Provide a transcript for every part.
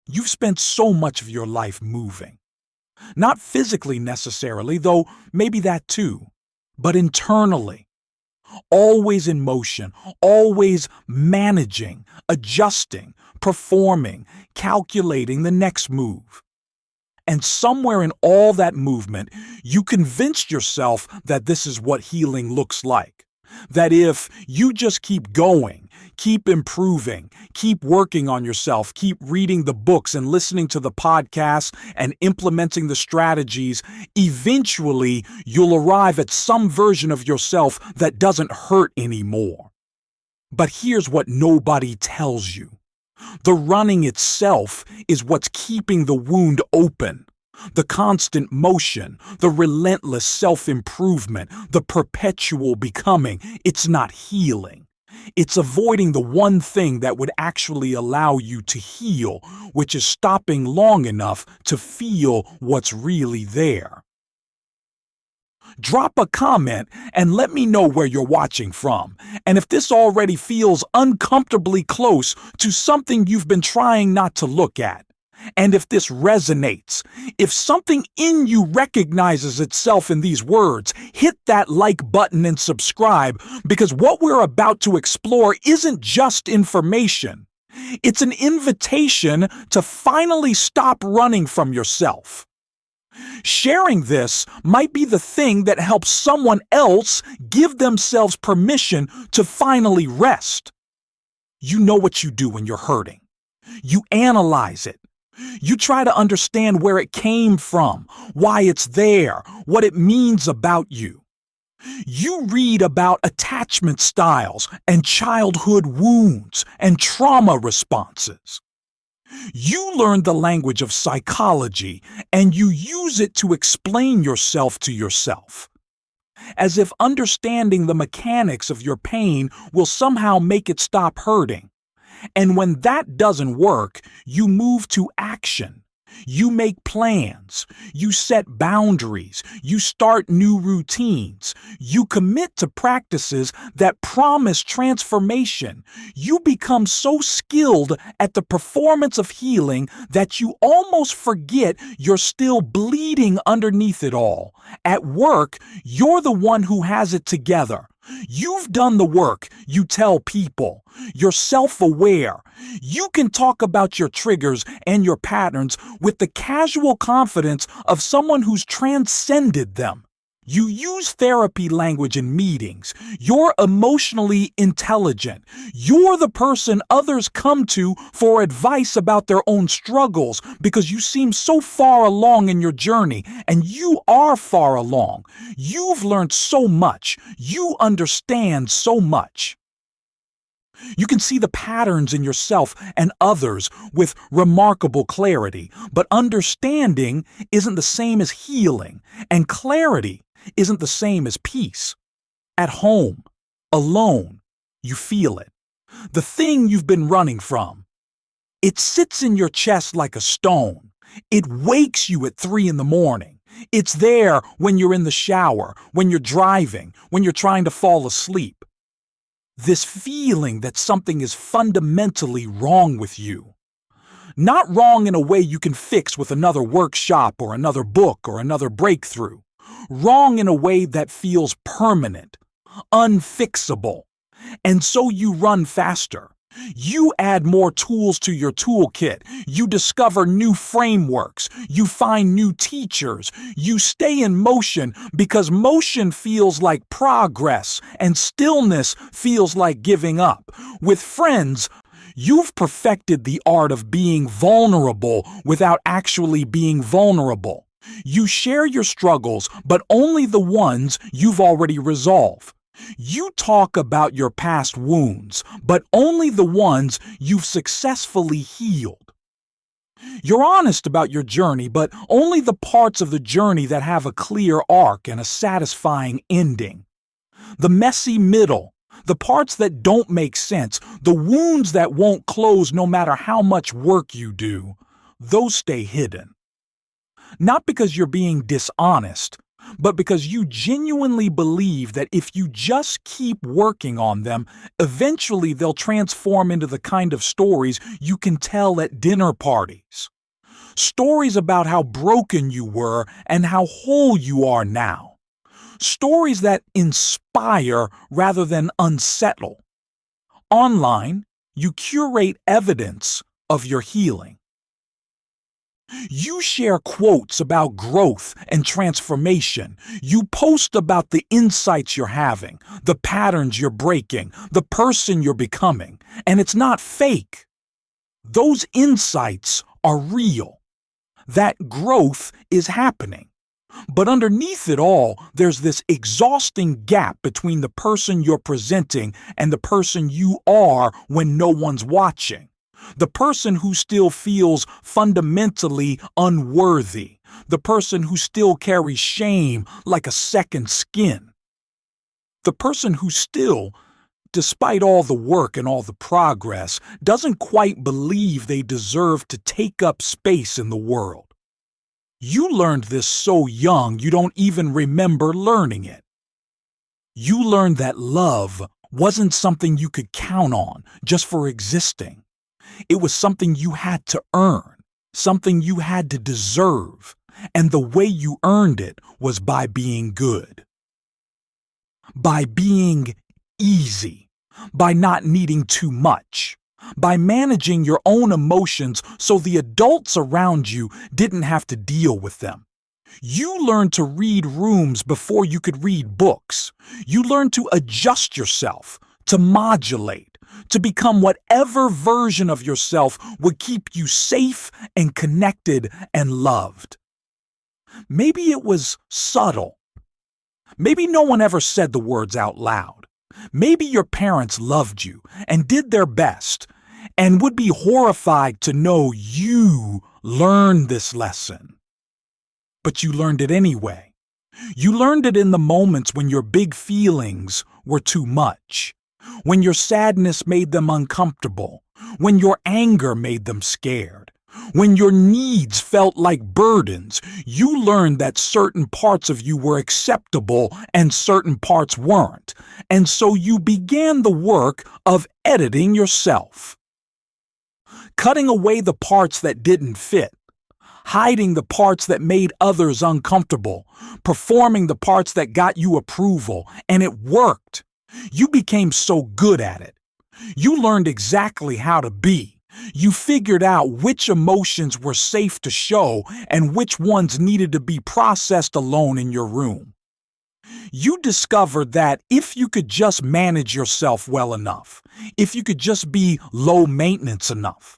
You've spent so much of your life moving. Not physically necessarily, though maybe that too, but internally. Always in motion, always managing, adjusting, performing, calculating the next move. And somewhere in all that movement, you convinced yourself that this is what healing looks like. That if you just keep going, keep improving, keep working on yourself, keep reading the books and listening to the podcasts and implementing the strategies, eventually you'll arrive at some version of yourself that doesn't hurt anymore. But here's what nobody tells you. The running itself is what's keeping the wound open. The constant motion, the relentless self-improvement, the perpetual becoming, it's not healing. It's avoiding the one thing that would actually allow you to heal, which is stopping long enough to feel what's really there. Drop a comment and let me know where you're watching from, and if this already feels uncomfortably close to something you've been trying not to look at. And if this resonates, if something in you recognizes itself in these words, hit that like button and subscribe, because what we're about to explore isn't just information. It's an invitation to finally stop running from yourself. Sharing this might be the thing that helps someone else give themselves permission to finally rest. You know what you do when you're hurting. You analyze it. You try to understand where it came from, why it's there, what it means about you. You read about attachment styles and childhood wounds and trauma responses. You learn the language of psychology and you use it to explain yourself to yourself. As if understanding the mechanics of your pain will somehow make it stop hurting. And when that doesn't work, you move to action. You make plans. You set boundaries. You start new routines. You commit to practices that promise transformation. You become so skilled at the performance of healing that you almost forget you're still bleeding underneath it all. At work, you're the one who has it together. You've done the work, you tell people. You're self-aware. You can talk about your triggers and your patterns with the casual confidence of someone who's transcended them. You use therapy language in meetings. You're emotionally intelligent. You're the person others come to for advice about their own struggles because you seem so far along in your journey, and you are far along. You've learned so much. You understand so much. You can see the patterns in yourself and others with remarkable clarity, but understanding isn't the same as healing, and clarity isn't the same as peace. At home, alone, you feel it. The thing you've been running from. It sits in your chest like a stone. It wakes you at 3 a.m. It's there when you're in the shower, when you're driving, when you're trying to fall asleep. This feeling that something is fundamentally wrong with you. Not wrong in a way you can fix with another workshop or another book or another breakthrough. Wrong in a way that feels permanent, unfixable. And so you run faster. You add more tools to your toolkit. You discover new frameworks. You find new teachers. You stay in motion because motion feels like progress and stillness feels like giving up. With friends, you've perfected the art of being vulnerable without actually being vulnerable. You share your struggles, but only the ones you've already resolved. You talk about your past wounds, but only the ones you've successfully healed. You're honest about your journey, but only the parts of the journey that have a clear arc and a satisfying ending. The messy middle, the parts that don't make sense, the wounds that won't close no matter how much work you do, those stay hidden. Not because you're being dishonest, but because you genuinely believe that if you just keep working on them, eventually they'll transform into the kind of stories you can tell at dinner parties. Stories about how broken you were and how whole you are now. Stories that inspire rather than unsettle. Online, you curate evidence of your healing. You share quotes about growth and transformation. You post about the insights you're having, the patterns you're breaking, the person you're becoming. And it's not fake. Those insights are real. That growth is happening. But underneath it all, there's this exhausting gap between the person you're presenting and the person you are when no one's watching. The person who still feels fundamentally unworthy. The person who still carries shame like a second skin. The person who still, despite all the work and all the progress, doesn't quite believe they deserve to take up space in the world. You learned this so young you don't even remember learning it. You learned that love wasn't something you could count on just for existing. It was something you had to earn, something you had to deserve, and the way you earned it was by being good. By being easy, by not needing too much, by managing your own emotions so the adults around you didn't have to deal with them. You learned to read rooms before you could read books. You learned to adjust yourself, to modulate, to become whatever version of yourself would keep you safe and connected and loved. Maybe it was subtle. Maybe no one ever said the words out loud. Maybe your parents loved you and did their best and would be horrified to know you learned this lesson. But you learned it anyway. You learned it in the moments when your big feelings were too much, when your sadness made them uncomfortable, when your anger made them scared, when your needs felt like burdens. You learned that certain parts of you were acceptable and certain parts weren't. And so you began the work of editing yourself. Cutting away the parts that didn't fit, hiding the parts that made others uncomfortable, performing the parts that got you approval, and it worked. You became so good at it. You learned exactly how to be. You figured out which emotions were safe to show and which ones needed to be processed alone in your room. You discovered that if you could just manage yourself well enough, if you could just be low maintenance enough,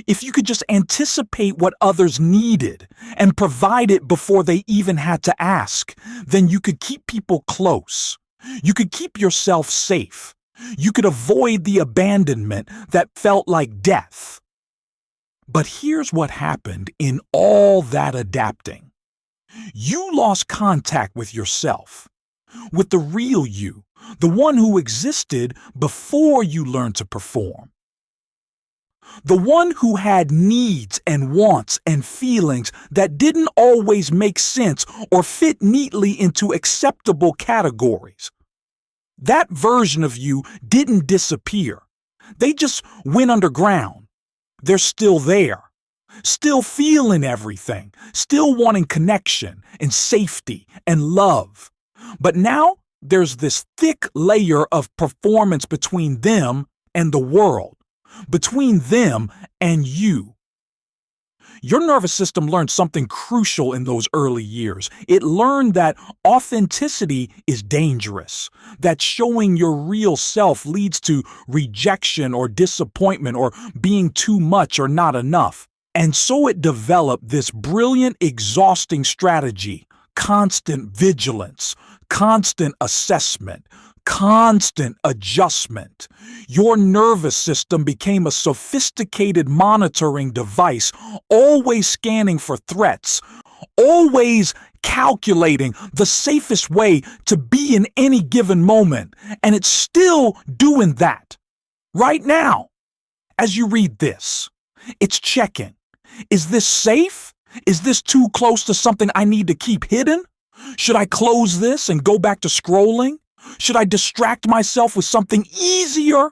if you could just anticipate what others needed and provide it before they even had to ask, then you could keep people close. You could keep yourself safe. You could avoid the abandonment that felt like death. But here's what happened in all that adapting. You lost contact with yourself, with the real you, the one who existed before you learned to perform. The one who had needs and wants and feelings that didn't always make sense or fit neatly into acceptable categories. That version of you didn't disappear. They just went underground. They're still there, still feeling everything, still wanting connection and safety and love. But now there's this thick layer of performance between them and the world, between them and you. Your nervous system learned something crucial in those early years. It learned that authenticity is dangerous, that showing your real self leads to rejection or disappointment or being too much or not enough. And so it developed this brilliant, exhausting strategy: constant vigilance, constant assessment, constant adjustment. Your nervous system became a sophisticated monitoring device, always scanning for threats, always calculating the safest way to be in any given moment. And it's still doing that right now. As you read this, it's checking. Is this safe? Is this too close to something I need to keep hidden? Should I close this and go back to scrolling? Should I distract myself with something easier?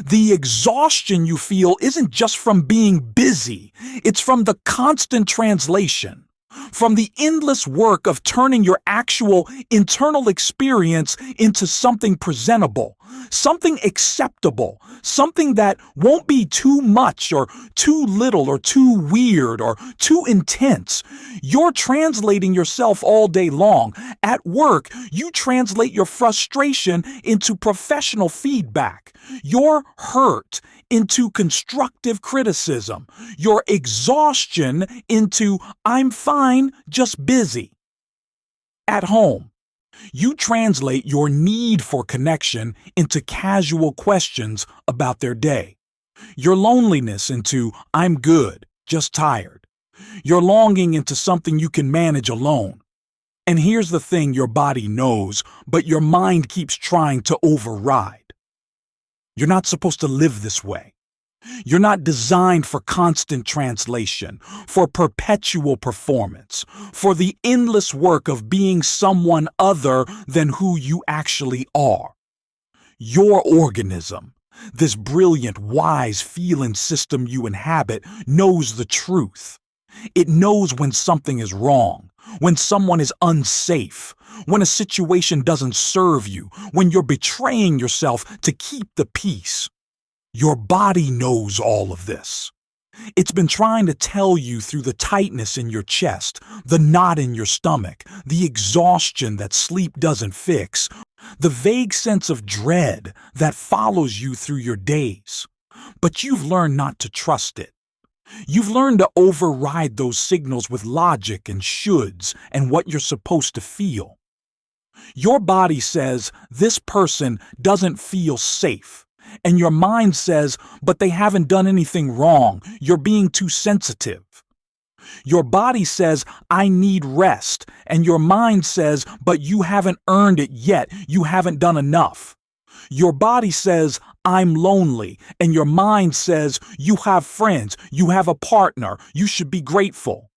The exhaustion you feel isn't just from being busy, it's from the constant translation, from the endless work of turning your actual internal experience into something presentable, something acceptable, something that won't be too much or too little or too weird or too intense. You're translating yourself all day long. At work, you translate your frustration into professional feedback, your hurt into constructive criticism, your exhaustion into "I'm fine, just busy." At home, you translate your need for connection into casual questions about their day, your loneliness into "I'm good, just tired," your longing into something you can manage alone. And here's the thing your body knows, but your mind keeps trying to override. You're not supposed to live this way. You're not designed for constant translation, for perpetual performance, for the endless work of being someone other than who you actually are. Your organism, this brilliant, wise feeling system you inhabit, knows the truth. It knows when something is wrong, when someone is unsafe, when a situation doesn't serve you, when you're betraying yourself to keep the peace. Your body knows all of this. It's been trying to tell you through the tightness in your chest, the knot in your stomach, the exhaustion that sleep doesn't fix, the vague sense of dread that follows you through your days. But you've learned not to trust it. You've learned to override those signals with logic and shoulds and what you're supposed to feel. Your body says this person doesn't feel safe. And your mind says, but they haven't done anything wrong. You're being too sensitive. Your body says, I need rest. And your mind says, but you haven't earned it yet. You haven't done enough. Your body says, I'm lonely. And your mind says, you have friends. You have a partner. You should be grateful.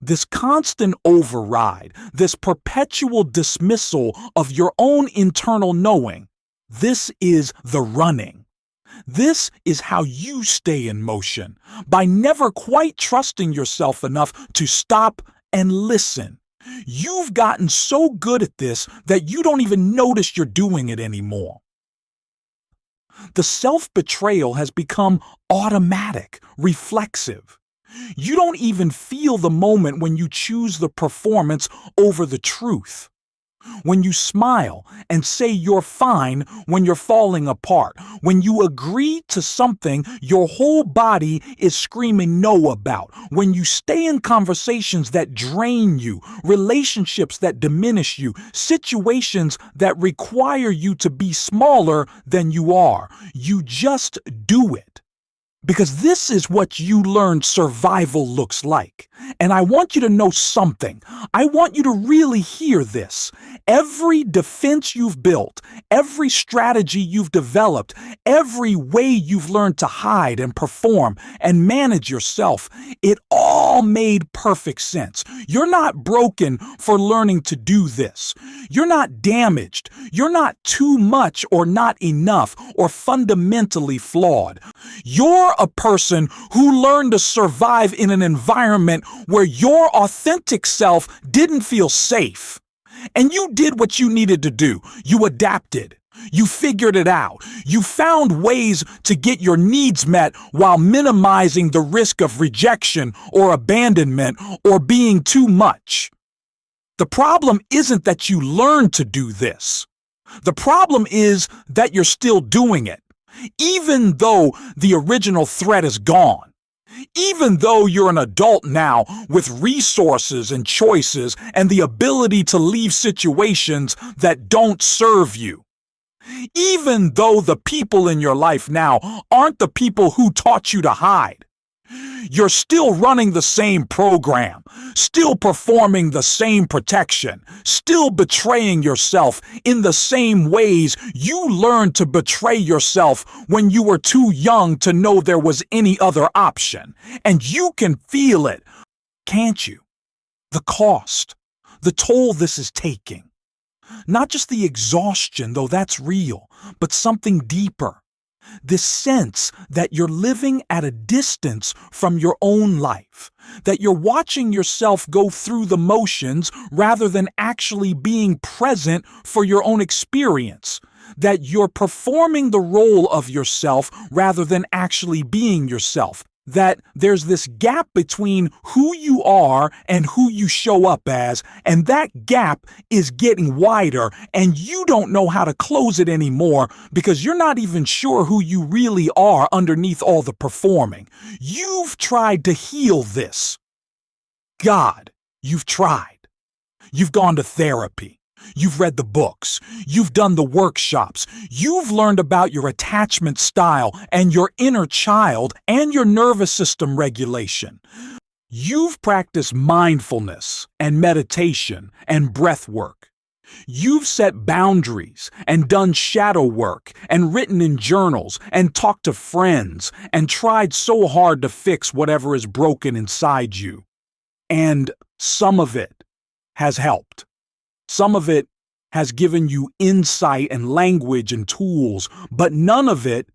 This constant override, this perpetual dismissal of your own internal knowing, this is the running. This is how you stay in motion, by never quite trusting yourself enough to stop and listen. You've gotten so good at this that you don't even notice you're doing it anymore. The self-betrayal has become automatic, reflexive. You don't even feel the moment when you choose the performance over the truth. When you smile and say you're fine when you're falling apart, when you agree to something your whole body is screaming no about, when you stay in conversations that drain you, relationships that diminish you, situations that require you to be smaller than you are, you just do it. Because this is what you learned survival looks like. And I want you to know something. I want you to really hear this. Every defense you've built, every strategy you've developed, every way you've learned to hide and perform and manage yourself, it all made perfect sense. You're not broken for learning to do this. You're not damaged. You're not too much or not enough or fundamentally flawed. You're a person who learned to survive in an environment where your authentic self didn't feel safe. And you did what you needed to do. You adapted. You figured it out. You found ways to get your needs met while minimizing the risk of rejection or abandonment or being too much. The problem isn't that you learned to do this. The problem is that you're still doing it, even though the original threat is gone. Even though you're an adult now with resources and choices and the ability to leave situations that don't serve you. Even though the people in your life now aren't the people who taught you to hide. You're still running the same program, still performing the same protection, still betraying yourself in the same ways you learned to betray yourself when you were too young to know there was any other option. And you can feel it, can't you? The cost, the toll this is taking. Not just the exhaustion, though that's real, but something deeper. This sense that you're living at a distance from your own life, that you're watching yourself go through the motions rather than actually being present for your own experience, that you're performing the role of yourself rather than actually being yourself, that there's this gap between who you are and who you show up as, and that gap is getting wider, and you don't know how to close it anymore because you're not even sure who you really are underneath all the performing. You've tried to heal this. God, you've tried. You've gone to therapy. You've read the books. You've done the workshops. You've learned about your attachment style and your inner child and your nervous system regulation. You've practiced mindfulness and meditation and breath work. You've set boundaries and done shadow work and written in journals and talked to friends and tried so hard to fix whatever is broken inside you. And some of it has helped. Some of it has given you insight and language and tools, but none of it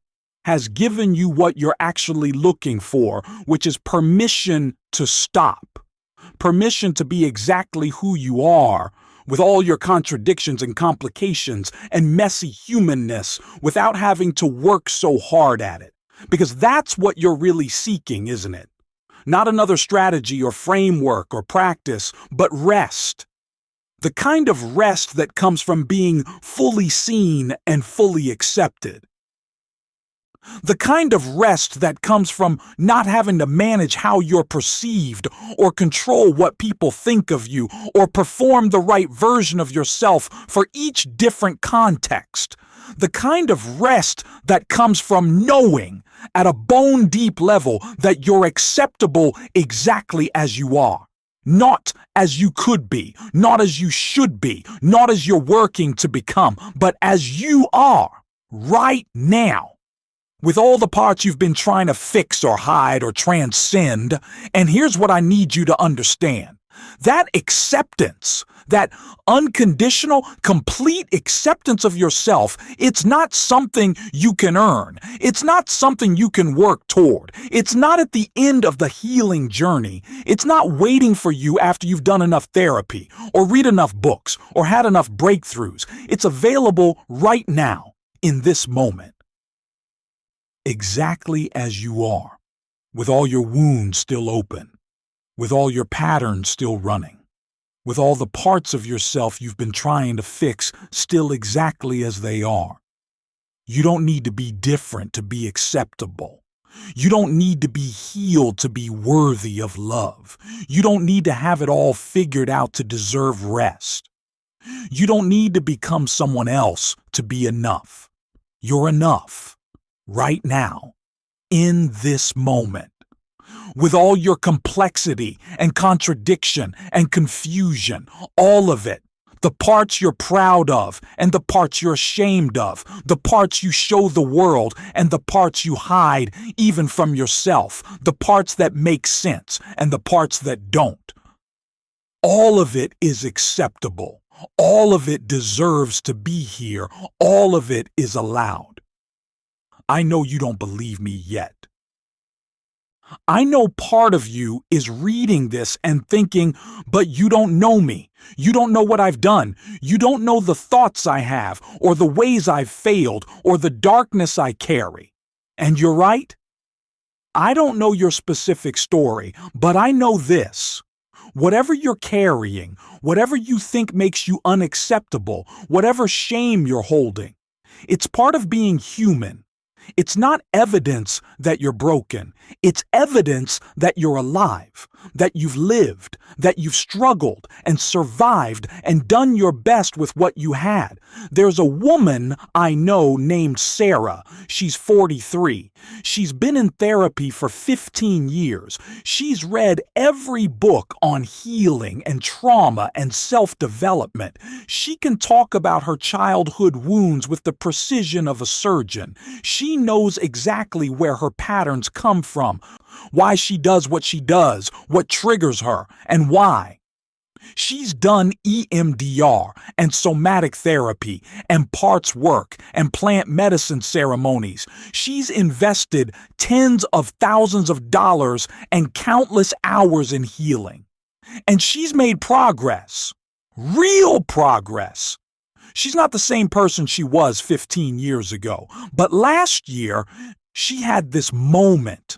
has given you what you're actually looking for, which is permission to stop, permission to be exactly who you are, with all your contradictions and complications and messy humanness, without having to work so hard at it. Because that's what you're really seeking, isn't it? Not another strategy or framework or practice, but rest. The kind of rest that comes from being fully seen and fully accepted. The kind of rest that comes from not having to manage how you're perceived or control what people think of you or perform the right version of yourself for each different context. The kind of rest that comes from knowing at a bone-deep level that you're acceptable exactly as you are. Not as you could be, not as you should be, not as you're working to become, but as you are, right now. With all the parts you've been trying to fix or hide or transcend, and here's what I need you to understand. That acceptance, that unconditional, complete acceptance of yourself, it's not something you can earn. It's not something you can work toward. It's not at the end of the healing journey. It's not waiting for you after you've done enough therapy, or read enough books, or had enough breakthroughs. It's available right now, in this moment. Exactly as you are, with all your wounds still open, with all your patterns still running, with all the parts of yourself you've been trying to fix still exactly as they are. You don't need to be different to be acceptable. You don't need to be healed to be worthy of love. You don't need to have it all figured out to deserve rest. You don't need to become someone else to be enough. You're enough, right now, in this moment. With all your complexity and contradiction and confusion, all of it, the parts you're proud of and the parts you're ashamed of, the parts you show the world and the parts you hide even from yourself, the parts that make sense and the parts that don't. All of it is acceptable. All of it deserves to be here. All of it is allowed. I know you don't believe me yet. I know part of you is reading this and thinking, but you don't know me. You don't know what I've done. You don't know the thoughts I have, or the ways I've failed, or the darkness I carry. And you're right. I don't know your specific story, but I know this. Whatever you're carrying, whatever you think makes you unacceptable, whatever shame you're holding, it's part of being human. It's not evidence that you're broken. It's evidence that you're alive, that you've lived, that you've struggled and survived and done your best with what you had. There's a woman I know named Sarah. She's 43. She's been in therapy for 15 years. She's read every book on healing and trauma and self-development. She can talk about her childhood wounds with the precision of a surgeon. She knows exactly where her patterns come from, why she does what she does, what triggers her, and why. She's done EMDR and somatic therapy and parts work and plant medicine ceremonies. She's invested tens of thousands of dollars and countless hours in healing. And she's made progress. Real progress. She's not the same person she was 15 years ago, but last year, she had this moment.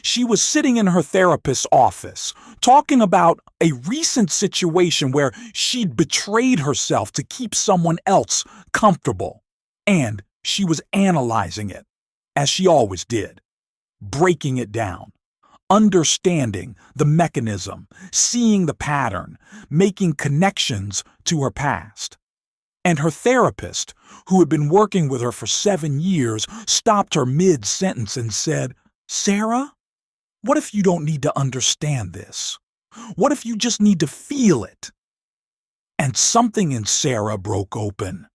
She was sitting in her therapist's office, talking about a recent situation where she'd betrayed herself to keep someone else comfortable. And she was analyzing it, as she always did, breaking it down, understanding the mechanism, seeing the pattern, making connections to her past. And her therapist, who had been working with her for 7 years, stopped her mid-sentence and said, "Sarah, what if you don't need to understand this? What if you just need to feel it?" And something in Sarah broke open.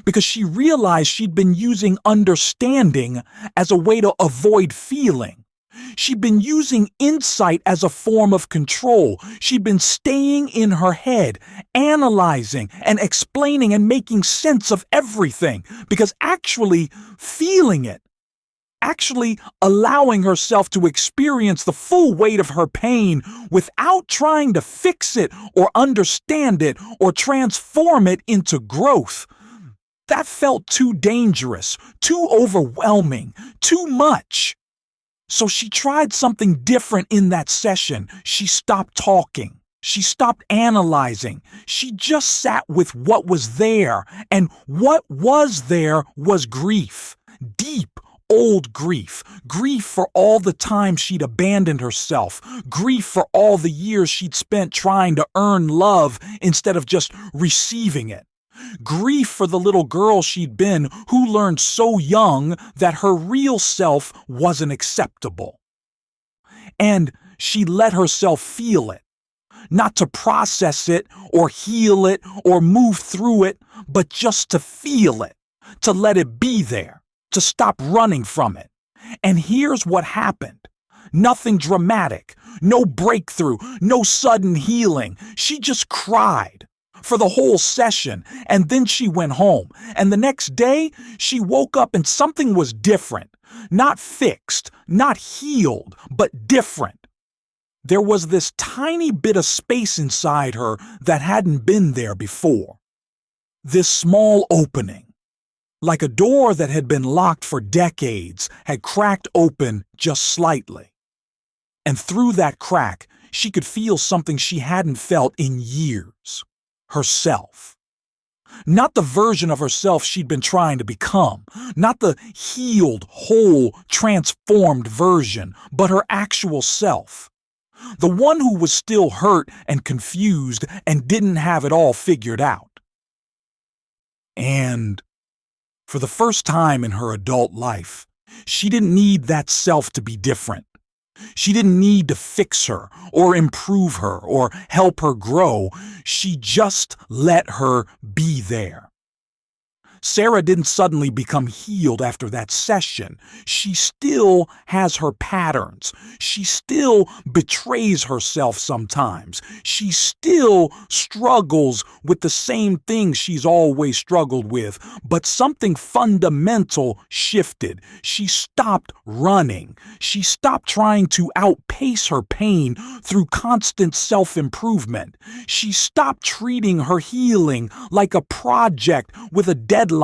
Because she realized she'd been using understanding as a way to avoid feeling. She'd been using insight as a form of control. She'd been staying in her head, analyzing and explaining and making sense of everything, because actually feeling it, actually allowing herself to experience the full weight of her pain without trying to fix it or understand it or transform it into growth. That felt too dangerous, too overwhelming, too much. So she tried something different in that session. She stopped talking. She stopped analyzing. She just sat with what was there. And what was there was grief. Deep, old grief. Grief for all the time she'd abandoned herself. Grief for all the years she'd spent trying to earn love instead of just receiving it. Grief for the little girl she'd been who learned so young that her real self wasn't acceptable. And she let herself feel it, not to process it or heal it or move through it, but just to feel it, to let it be there, to stop running from it. And here's what happened. Nothing dramatic, no breakthrough, no sudden healing. She just cried for the whole session, and then she went home. And the next day, she woke up and something was different. Not fixed, not healed, but different. There was this tiny bit of space inside her that hadn't been there before. This small opening, like a door that had been locked for decades, had cracked open just slightly. And through that crack, she could feel something she hadn't felt in years. Herself. Not the version of herself she'd been trying to become, not the healed, whole, transformed version, but her actual self. The one who was still hurt and confused and didn't have it all figured out. And for the first time in her adult life, she didn't need that self to be different. She didn't need to fix her or improve her or help her grow. She just let her be there. Sarah didn't suddenly become healed after that session. She still has her patterns. She still betrays herself sometimes. She still struggles with the same things she's always struggled with. But something fundamental shifted. She stopped running. She stopped trying to outpace her pain through constant self-improvement. She stopped treating her healing like a project with a deadline.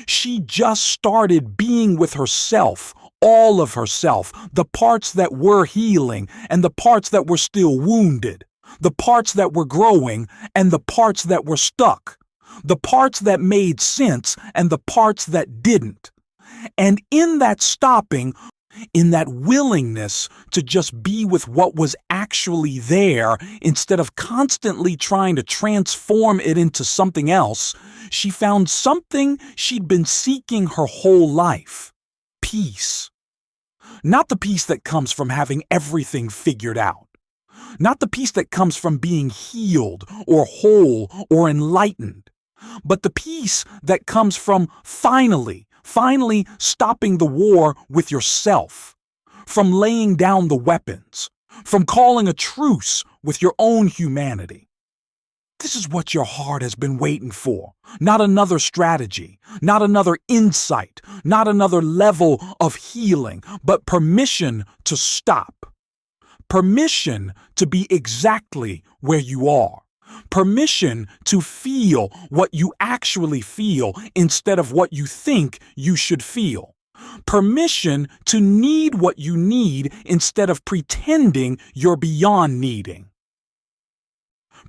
She just started being with herself, all of herself, the parts that were healing and the parts that were still wounded, the parts that were growing and the parts that were stuck, the parts that made sense and the parts that didn't. And in that stopping, in that willingness to just be with what was actually there instead of constantly trying to transform it into something else, she found something she'd been seeking her whole life: peace. Not the peace that comes from having everything figured out. Not the peace that comes from being healed or whole or enlightened, but the peace that comes from finally stopping the war with yourself, from laying down the weapons, from calling a truce with your own humanity. This is what your heart has been waiting for. Not another strategy, not another insight, not another level of healing, but permission to stop. Permission to be exactly where you are. Permission to feel what you actually feel instead of what you think you should feel. Permission to need what you need instead of pretending you're beyond needing.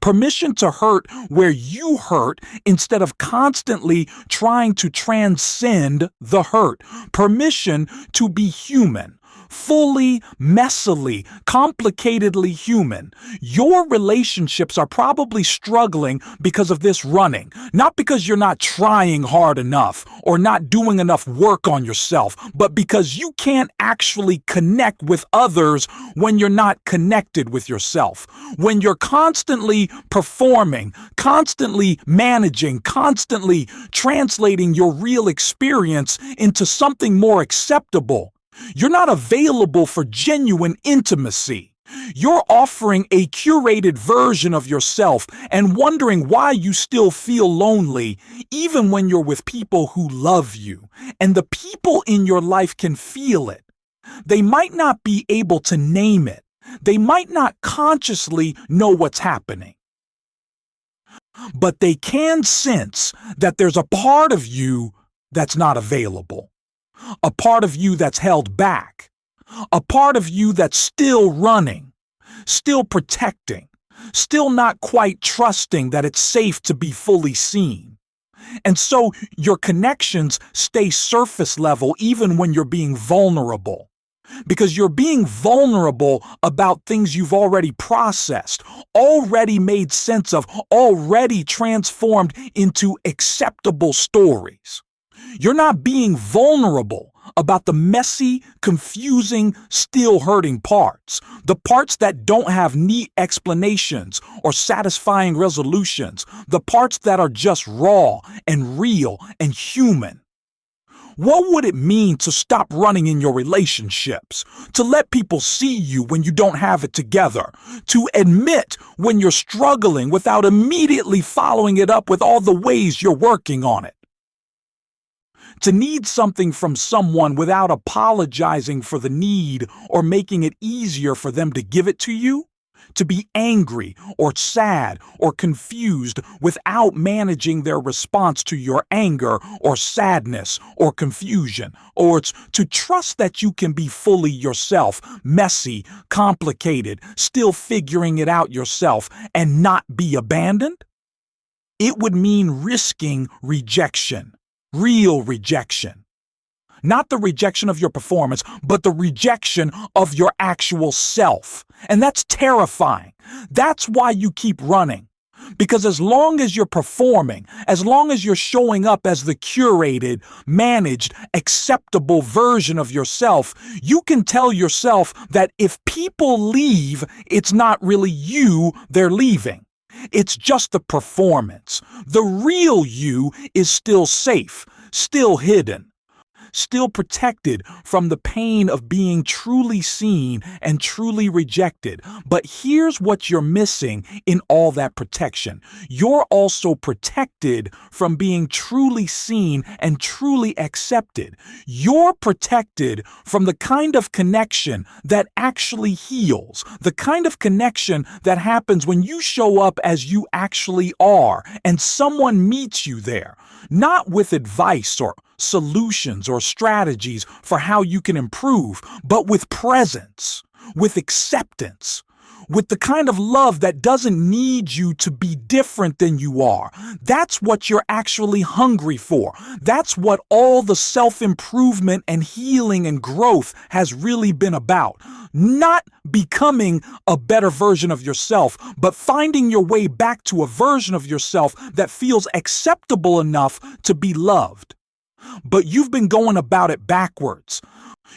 Permission to hurt where you hurt instead of constantly trying to transcend the hurt. Permission to be human. Fully, messily, complicatedly human. Your relationships are probably struggling because of this running, not because you're not trying hard enough or not doing enough work on yourself, but because you can't actually connect with others when you're not connected with yourself. When you're constantly performing, constantly managing, constantly translating your real experience into something more acceptable, you're not available for genuine intimacy. You're offering a curated version of yourself and wondering why you still feel lonely, even when you're with people who love you. And the people in your life can feel it. They might not be able to name it. They might not consciously know what's happening. But they can sense that there's a part of you that's not available. A part of you that's held back, a part of you that's still running, still protecting, still not quite trusting that it's safe to be fully seen. And so your connections stay surface level even when you're being vulnerable, because you're being vulnerable about things you've already processed, already made sense of, already transformed into acceptable stories. You're not being vulnerable about the messy, confusing, still hurting parts. The parts that don't have neat explanations or satisfying resolutions. The parts that are just raw and real and human. What would it mean to stop running in your relationships? To let people see you when you don't have it together? To admit when you're struggling without immediately following it up with all the ways you're working on it? To need something from someone without apologizing for the need or making it easier for them to give it to you? To be angry or sad or confused without managing their response to your anger or sadness or confusion? Or it's to trust that you can be fully yourself, messy, complicated, still figuring it out yourself, and not be abandoned? It would mean risking rejection. Real rejection. Not the rejection of your performance, but the rejection of your actual self. And that's terrifying. That's why you keep running. Because as long as you're performing, as long as you're showing up as the curated, managed, acceptable version of yourself, you can tell yourself that if people leave, it's not really you they're leaving. It's just the performance. The real you is still safe, still hidden, still protected from the pain of being truly seen and truly rejected. But here's what you're missing in all that protection. You're also protected from being truly seen and truly accepted. You're protected from the kind of connection that actually heals, the kind of connection that happens when you show up as you actually are and someone meets you there, not with advice or solutions or strategies for how you can improve, but with presence, with acceptance, with the kind of love that doesn't need you to be different than you are. That's what you're actually hungry for. That's what all the self-improvement and healing and growth has really been about. Not becoming a better version of yourself, but finding your way back to a version of yourself that feels acceptable enough to be loved. But you've been going about it backwards.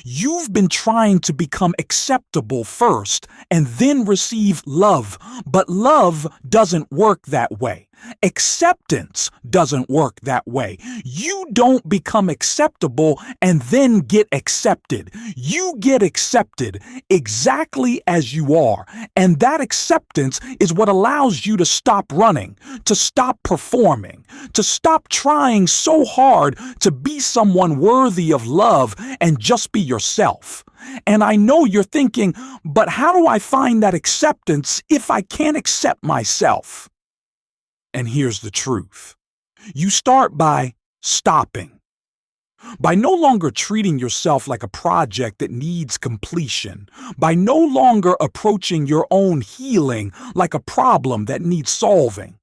You've been trying to become acceptable first and then receive love. But love doesn't work that way. Acceptance doesn't work that way. You don't become acceptable and then get accepted. You get accepted exactly as you are. And that acceptance is what allows you to stop running, to stop performing, to stop trying so hard to be someone worthy of love and just be yourself. And I know you're thinking, but how do I find that acceptance if I can't accept myself? And here's the truth. You start by stopping. By no longer treating yourself like a project that needs completion. By no longer approaching your own healing like a problem that needs solving.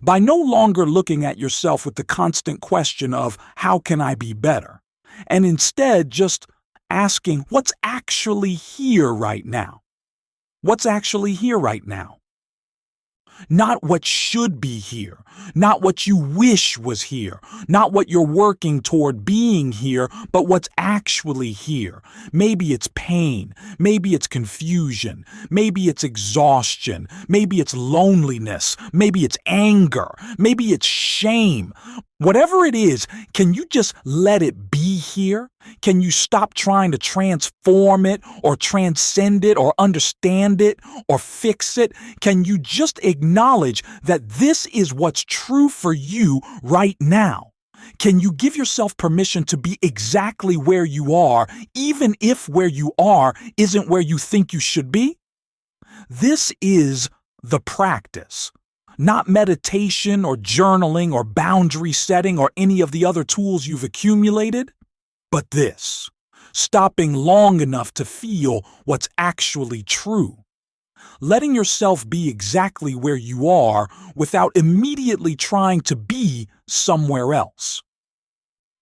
By no longer looking at yourself with the constant question of, how can I be better? And instead just asking, what's actually here right now? What's actually here right now? Not what should be here, not what you wish was here, not what you're working toward being here, but what's actually here. Maybe it's pain, maybe it's confusion, maybe it's exhaustion, maybe it's loneliness, maybe it's anger, maybe it's shame. Whatever it is, can you just let it be here? Can you stop trying to transform it or transcend it or understand it or fix it? Can you just acknowledge that this is what's true for you right now? Can you give yourself permission to be exactly where you are, even if where you are isn't where you think you should be? This is the practice. Not meditation or journaling or boundary setting or any of the other tools you've accumulated, but this, stopping long enough to feel what's actually true. Letting yourself be exactly where you are without immediately trying to be somewhere else.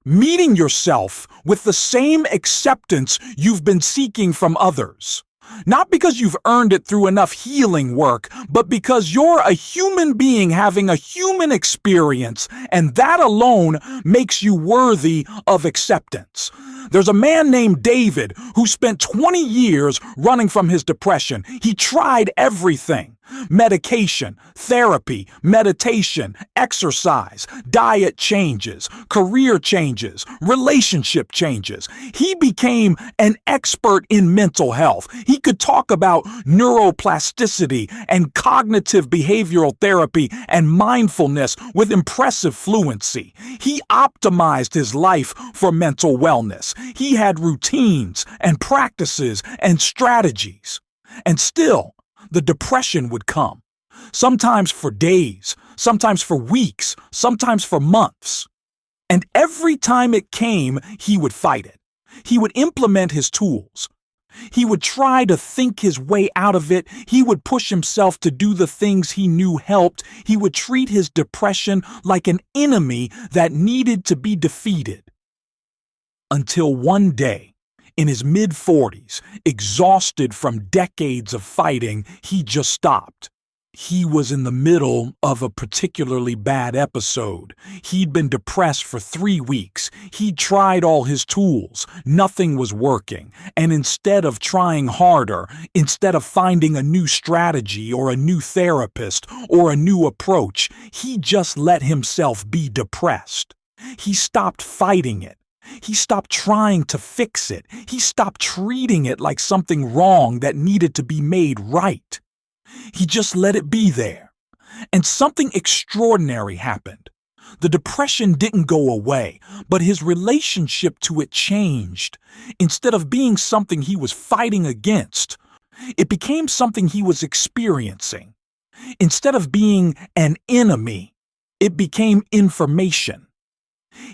Meeting yourself with the same acceptance you've been seeking from others. Not because you've earned it through enough healing work, but because you're a human being having a human experience, and that alone makes you worthy of acceptance. There's a man named David who spent 20 years running from his depression. He tried everything. Medication, therapy, meditation, exercise, diet changes, career changes, relationship changes. He became an expert in mental health. He could talk about neuroplasticity and cognitive behavioral therapy and mindfulness with impressive fluency. He optimized his life for mental wellness. He had routines and practices and strategies. And still, the depression would come, sometimes for days, sometimes for weeks, sometimes for months. And every time it came, he would fight it. He would implement his tools. He would try to think his way out of it. He would push himself to do the things he knew helped. He would treat his depression like an enemy that needed to be defeated. Until one day, in his mid-40s, exhausted from decades of fighting, he just stopped. He was in the middle of a particularly bad episode. He'd been depressed for 3 weeks. He'd tried all his tools. Nothing was working. And instead of trying harder, instead of finding a new strategy or a new therapist or a new approach, he just let himself be depressed. He stopped fighting it. He stopped trying to fix it. He stopped treating it like something wrong that needed to be made right. He just let it be there. And something extraordinary happened. The depression didn't go away, but his relationship to it changed. Instead of being something he was fighting against, it became something he was experiencing. Instead of being an enemy, it became information.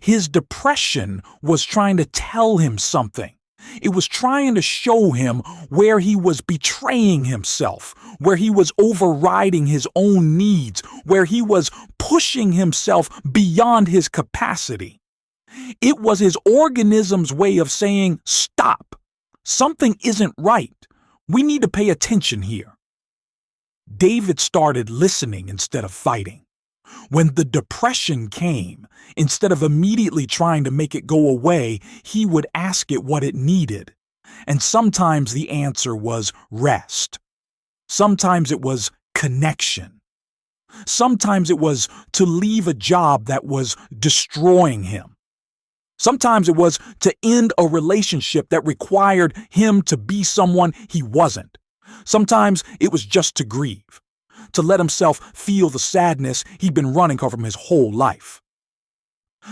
His depression was trying to tell him something. It was trying to show him where he was betraying himself, where he was overriding his own needs, where he was pushing himself beyond his capacity. It was his organism's way of saying, stop. Something isn't right. We need to pay attention here. David started listening instead of fighting. When the depression came, instead of immediately trying to make it go away, he would ask it what it needed. And sometimes the answer was rest. Sometimes it was connection. Sometimes it was to leave a job that was destroying him. Sometimes it was to end a relationship that required him to be someone he wasn't. Sometimes it was just to grieve, to let himself feel the sadness he'd been running from his whole life.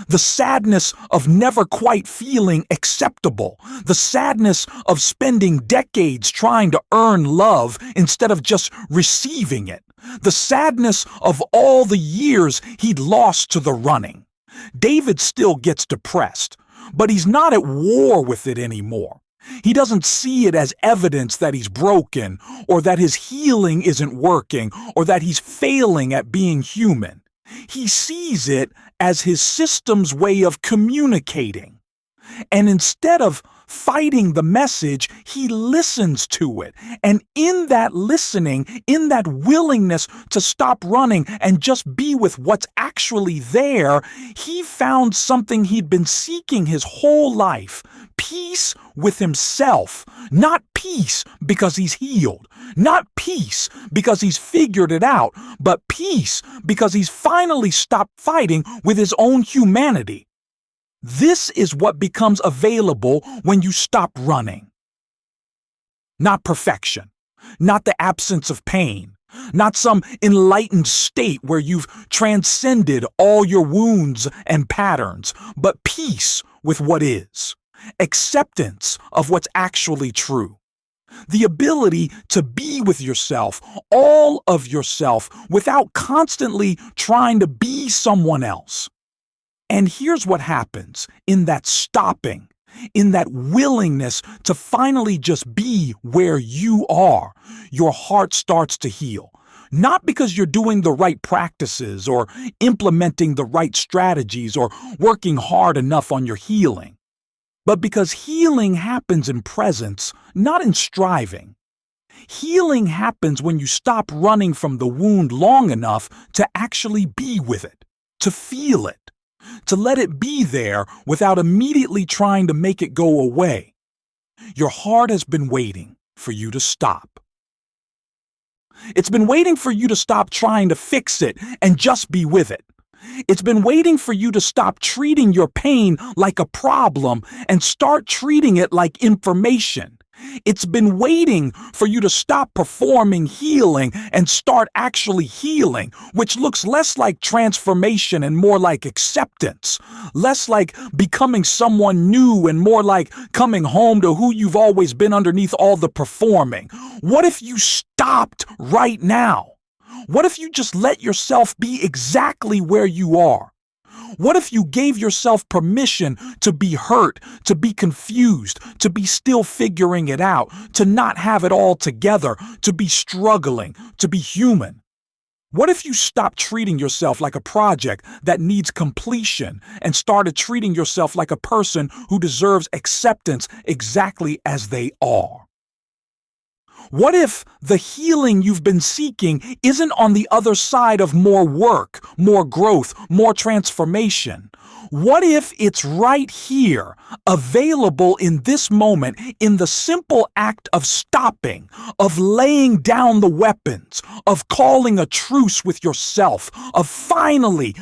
The sadness of never quite feeling acceptable. The sadness of spending decades trying to earn love instead of just receiving it. The sadness of all the years he'd lost to the running. David still gets depressed, but he's not at war with it anymore. He doesn't see it as evidence that he's broken, or that his healing isn't working, or that he's failing at being human. He sees it as his system's way of communicating. And instead of fighting the message, he listens to it. And in that listening, in that willingness to stop running and just be with what's actually there, he found something he'd been seeking his whole life. Peace with himself. Not peace because he's healed. Not peace because he's figured it out, but peace because he's finally stopped fighting with his own humanity. This is what becomes available when you stop running. Not perfection, not the absence of pain, not some enlightened state where you've transcended all your wounds and patterns, but peace with what is, acceptance of what's actually true. The ability to be with yourself, all of yourself, without constantly trying to be someone else. And here's what happens in that stopping, in that willingness to finally just be where you are. Your heart starts to heal. Not because you're doing the right practices or implementing the right strategies or working hard enough on your healing, but because healing happens in presence, not in striving. Healing happens when you stop running from the wound long enough to actually be with it, to feel it, to let it be there without immediately trying to make it go away. Your heart has been waiting for you to stop. It's been waiting for you to stop trying to fix it and just be with it. It's been waiting for you to stop treating your pain like a problem and start treating it like information. It's been waiting for you to stop performing healing and start actually healing, which looks less like transformation and more like acceptance, less like becoming someone new and more like coming home to who you've always been underneath all the performing. What if you stopped right now? What if you just let yourself be exactly where you are? What if you gave yourself permission to be hurt, to be confused, to be still figuring it out, to not have it all together, to be struggling, to be human? What if you stopped treating yourself like a project that needs completion and started treating yourself like a person who deserves acceptance exactly as they are? What if the healing you've been seeking isn't on the other side of more work, more growth, more transformation? What if it's right here, available in this moment, in the simple act of stopping, of laying down the weapons, of calling a truce with yourself, of finally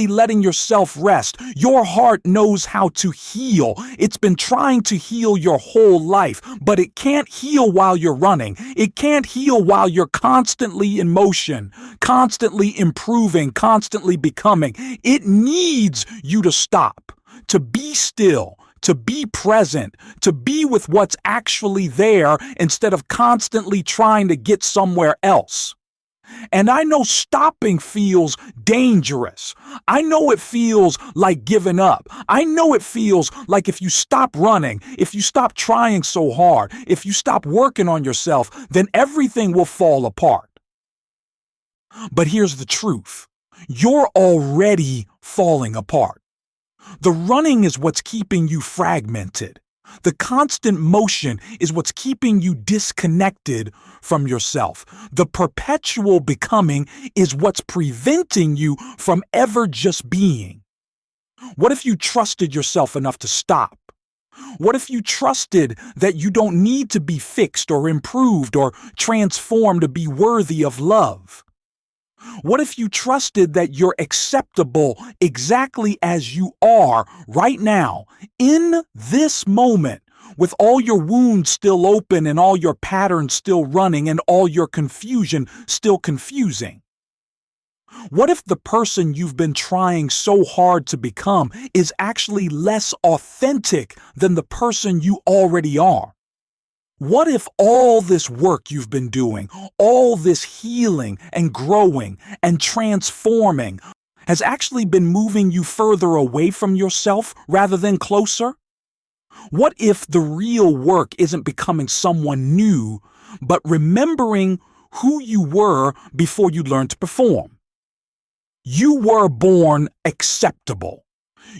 letting yourself rest? Your heart knows how to heal. It's been trying to heal your whole life, but it can't heal while you're running. It can't heal while you're constantly in motion, constantly improving, constantly becoming. It needs you to stop, to be still, to be present, to be with what's actually there instead of constantly trying to get somewhere else. And I know stopping feels dangerous. I know it feels like giving up. I know it feels like if you stop running, if you stop trying so hard, if you stop working on yourself, then everything will fall apart. But here's the truth. You're already falling apart. The running is what's keeping you fragmented. The constant motion is what's keeping you disconnected from yourself. The perpetual becoming is what's preventing you from ever just being. What if you trusted yourself enough to stop? What if you trusted that you don't need to be fixed or improved or transformed to be worthy of love? What if you trusted that you're acceptable exactly as you are right now, in this moment, with all your wounds still open and all your patterns still running and all your confusion still confusing? What if the person you've been trying so hard to become is actually less authentic than the person you already are? What if all this work you've been doing, all this healing and growing and transforming, has actually been moving you further away from yourself rather than closer? What if the real work isn't becoming someone new, but remembering who you were before you learned to perform? You were born acceptable.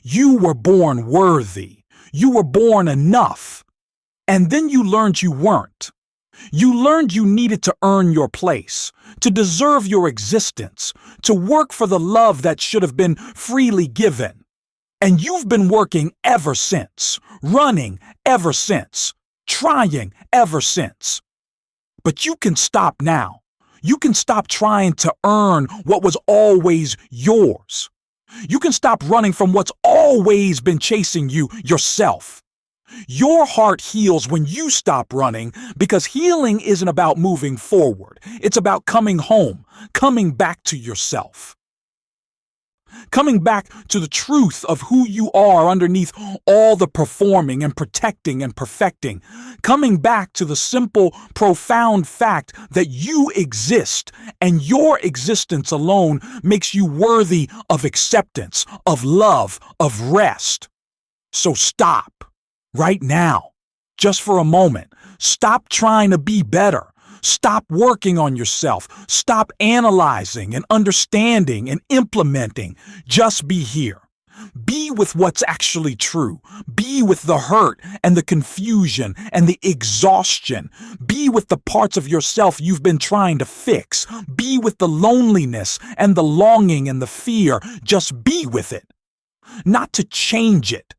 You were born worthy. You were born enough. And then you learned you weren't. You learned you needed to earn your place, to deserve your existence, to work for the love that should have been freely given. And you've been working ever since, running ever since, trying ever since. But you can stop now. You can stop trying to earn what was always yours. You can stop running from what's always been chasing you, yourself. Your heart heals when you stop running, because healing isn't about moving forward. It's about coming home, coming back to yourself. Coming back to the truth of who you are underneath all the performing and protecting and perfecting. Coming back to the simple, profound fact that you exist, and your existence alone makes you worthy of acceptance, of love, of rest. So stop. Right now, just for a moment, stop trying to be better. Stop working on yourself. Stop analyzing and understanding and implementing. Just be here. Be with what's actually true. Be with the hurt and the confusion and the exhaustion. Be with the parts of yourself you've been trying to fix. Be with the loneliness and the longing and the fear. Just be with it. Not to change it.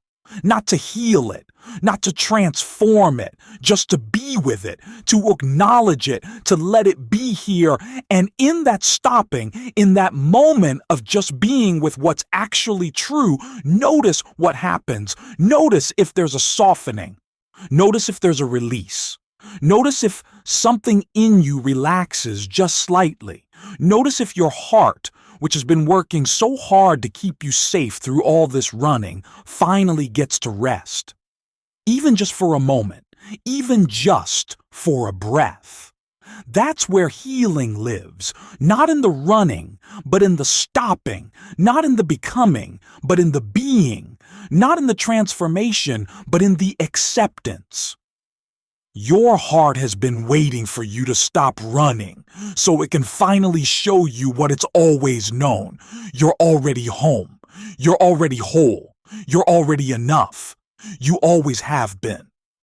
Not to heal it, not to transform it, just to be with it, to acknowledge it, to let it be here. And in that stopping, in that moment of just being with what's actually true, notice what happens. Notice if there's a softening. Notice if there's a release. Notice if something in you relaxes just slightly. Notice if your heart, which has been working so hard to keep you safe through all this running, finally gets to rest. Even just for a moment, even just for a breath. That's where healing lives, not in the running, but in the stopping, not in the becoming, but in the being, not in the transformation, but in the acceptance. Your heart has been waiting for you to stop running so it can finally show you what it's always known. You're already home. You're already whole. You're already enough. You always have been.